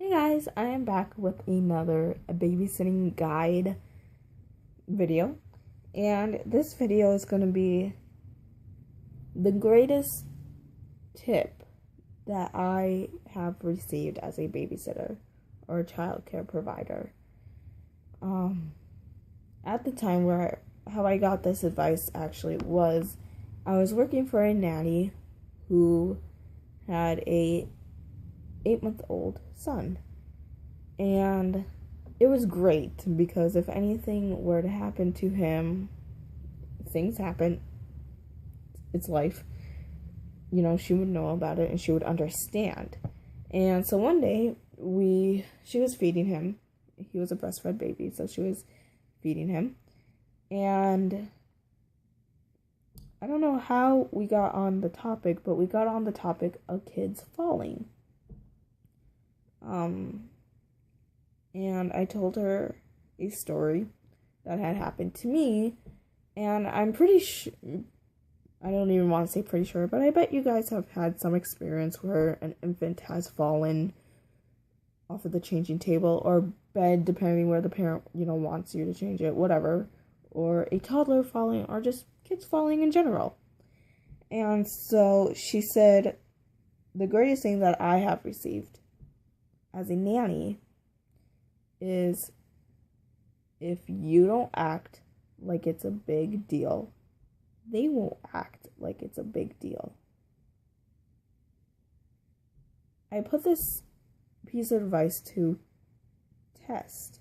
Hey guys, I am back with another babysitting guide video, and this video is going to be the greatest tip that I have received as a babysitter or childcare provider. At the time how I got this advice actually was I was working for a nanny who had a 8-month-old son, and it was great because if anything were to happen to him, things happen, it's life, she would know about it and she would understand. And so one day she was feeding him. He was a breastfed baby, so she was feeding him, and I don't know how we got on the topic, but we got on the topic of kids falling. And I told her a story that had happened to me, and I'm pretty sure, I don't even want to say pretty sure, but I bet you guys have had some experience where an infant has fallen off of the changing table or bed, depending where the parent, wants you to change it, whatever, or a toddler falling, or just kids falling in general. And so she said, the greatest thing that I have received as a nanny is if you don't act like it's a big deal, they won't act like it's a big deal. I put this piece of advice to test,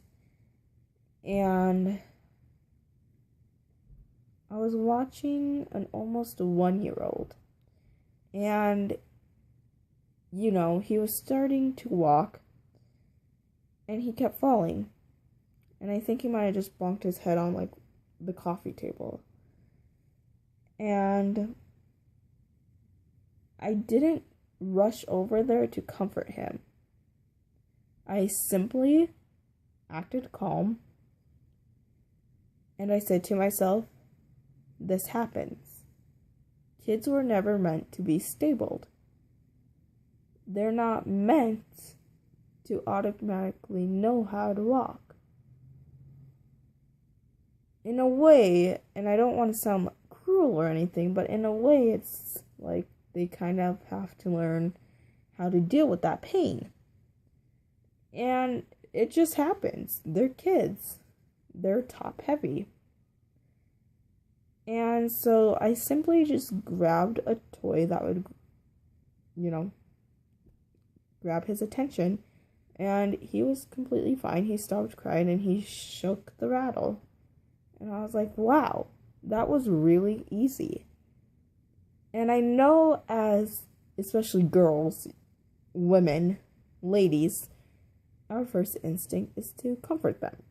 and I was watching an almost 1-year-old, and he was starting to walk, and he kept falling, and I think he might have just bonked his head on the coffee table. And I didn't rush over there to comfort him. I simply acted calm, and I said to myself, this happens. Kids were never meant to be stabled. They're not meant to automatically know how to walk. In a way, and I don't want to sound cruel or anything, but in a way it's like they kind of have to learn how to deal with that pain. And it just happens. They're kids. They're top heavy. And so I simply just grabbed a toy that would, grab his attention, and he was completely fine. He stopped crying and he shook the rattle. And I was like, wow, that was really easy. And I know, as especially girls, women, ladies, our first instinct is to comfort them.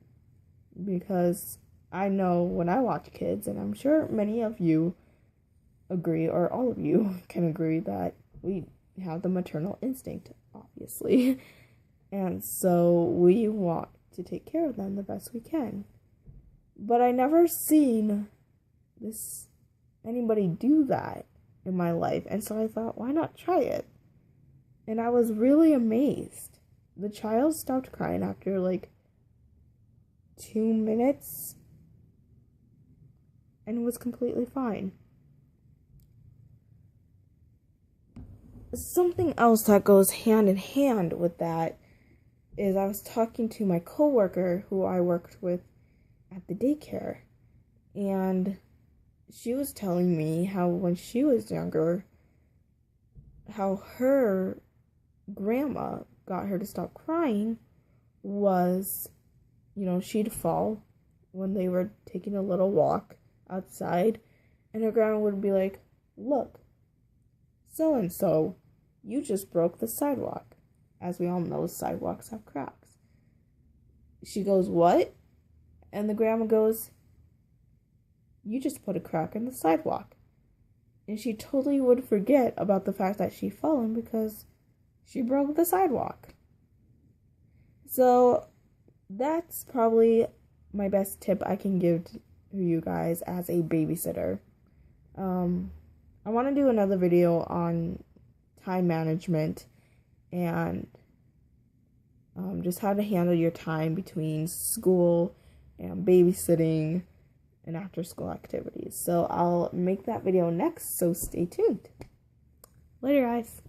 Because I know when I watch kids, and I'm sure many of you agree, or all of you can agree, that we have the maternal instinct, obviously. And so we want to take care of them the best we can. But I never seen anybody do that in my life. And so I thought, why not try it? And I was really amazed. The child stopped crying after 2 minutes and was completely fine. Something else that goes hand in hand with that is I was talking to my coworker who I worked with at the daycare, and she was telling me how when she was younger, how her grandma got her to stop crying was, she'd fall when they were taking a little walk outside, and her grandma would be like, look, so-and-so, you just broke the sidewalk. As we all know, sidewalks have cracks. She goes, what? And the grandma goes, you just put a crack in the sidewalk. And she totally would forget about the fact that she'd fallen because she broke the sidewalk. So that's probably my best tip I can give to you guys as a babysitter. I want to do another video on time management and just how to handle your time between school and babysitting and after school activities. So I'll make that video next, so stay tuned. Later, guys.